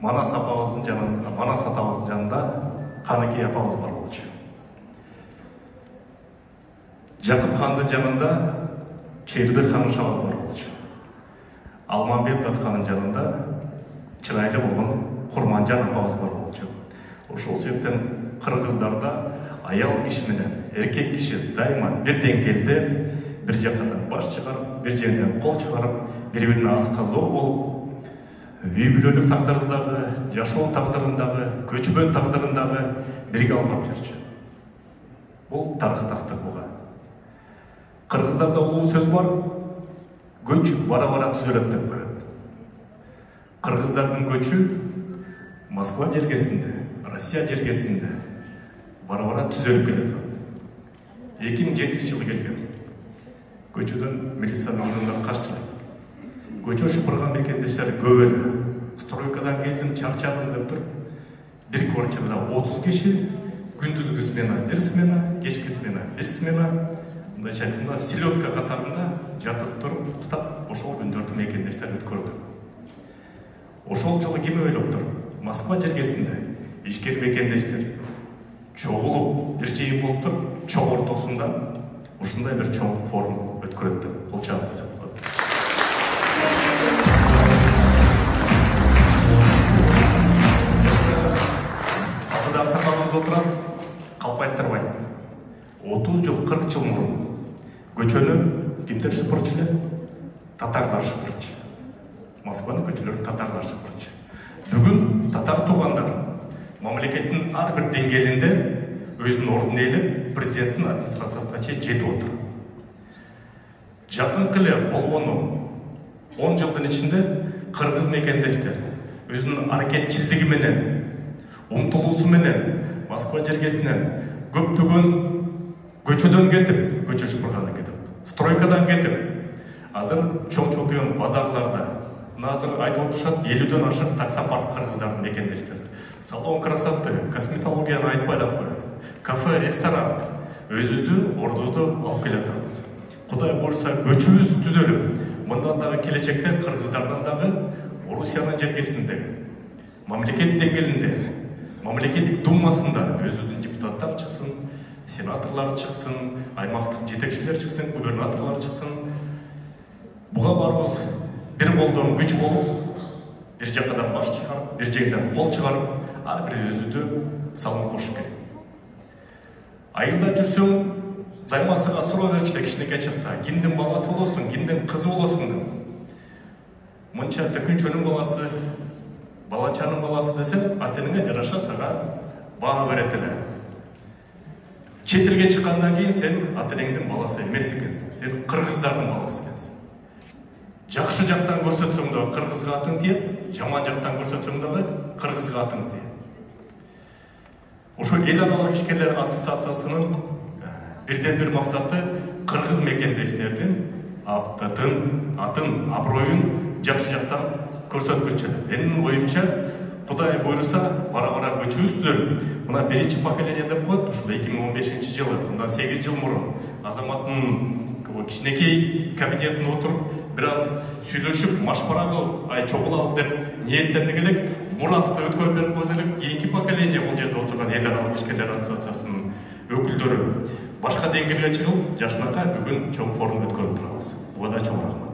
Манас атабыздын жанында Каныкей апабыз бар болчу. Жакып хандын жанында Черди Ханышабыз бар болчу. Алмамбет атканын жанында чырайлы болгон Курманжан апабыз бар болчу. Ошол себептен кыргыздарда аял киши менен эркек киши дайыма бир деңгээлде, бир жакадан баш чыгарып, бир жерден кол чыгарып, бири-бирине аска зор болуп, үй бүлөлүк тагдырындагы, жашоо тагдырындагы, көчмөн тагдырындагы бирге алып жүрчү. Бул тарых тастык буга. Кыргыздарда улуу сөз бар, көч бара-бара түзөлөт деп коет. Кыргыздардын көчү Москва жергесинде, Россия жергесинде бара-бара түзөлүп келет. 2007-жылы келген. Көчөдөн милициянын органдары качты. Көчө шыпырган мекендештер көп эле. Стройкадан келдим, чарчадым деп туруп, бир квартирада 30 киши, күндүзгү смена 1 смена, кечки смена 1 смена, мындайча айтканда селёдка катарында жатып туруп, уктап, ошол күндөрдү мекендештер өткөрдү. Ошол жылы ким ойлоптур? Москва жергесинде ишкер мекендештер чогулуп, бир жыйын болуп туруп, чоң ортосунда ушундай бир чоң форум өткөрөт деп кылчагын эсептеп. Атыда аксакалыбыз отурат, калп айттырбайт. 30 жыл, 40 жыл мурун көчөнү кимдер шыпырчу эле? Татарлар шыпырчу. Москванын көчөлөрүн татарлар шыпырчу. Бүгүн татар туугандар мамлекеттин ар бир деңгээлинде өзүнүн ордун ээлеп, президенттин администрациясына чейин жетип отур. Жакынкы эле болгону 10 жылдын ичинде кыргыз мекендештер өзүнүн аракетчилдиги менен, умтулуусу менен Москва жергесинен көптөгөн көчөдөн кетип, көчө шыпыргандан кетип, стройкадан кетип, азыр чоң базарларда, азыр айтып отурушат 50дөн ашык таксопарк кыргыздардын мекендештер. Салон красоты, косметологияны айтпай эле коелу. Кафе, ресторан өзүбүздүн ордубузду алып келатабыз. Кудай буйрса көчүбүз түзөлүп, мындан дагы келечекте кыргыздардан дагы Орусиянын жергесиндеги мамлекет деңгээлинде, мамлекеттик думасында өзүбүздүн депутаттар чыксын, сенаторлор чыксын, аймактык жетекчилер чыксын, губернаторлор чыксын. Буга барыбыз бир колдон күч болуп, бир жакадан баш чыгарып, бир жерден кол чыгарып, ар бир өзүдү салым кошуп керек. Айылда жүрсөң, даймасыга суроо берчү эле кичинекей чакта, кимдин баласы болосуң, кимдин кызы болосуң деп. Мынча Төкүнчөнүн баласы, Баланчанын баласы десең, ата-энеңе жараша сага баа берет эле. Чет элге чыккандан кийин сен ата-энеңдин баласы эмес экенсиң, сен кыргыздардын баласы экенсиң. Жакшы жактан көрсөтсөң дагы кыргызга атың тиет, жаман жактан көрсөтсөң дагы кыргызга атың тиет. Ошо эл аралык ишкерлер ассоциациясынын бирден бир максаты кыргыз мекендештердин атын, аброюн жакшы жактан көрсөткүчү. Менин оюмча, Кудай буйруса, бара-бара көчүбүз түзөлүп, мына биринчи поколение деп коет, ушул 2015-жылы, мындан 8 жыл мурун Азаматтын кичинекей кабинетине отуруп, бир аз сүйлөшүп, машпара кылып, чогулалы деп ниеттендик элек, мурасты өткөрүп берип койду элек, кийинки поколение бул жерде отурган эл аралык ишкерлер ассоциациясынын өкүлдөрү башка деңгээлге чыгып, жашынакай бүгүн чоң форум өткөрүп турабыз. Буга да чоң рахмат.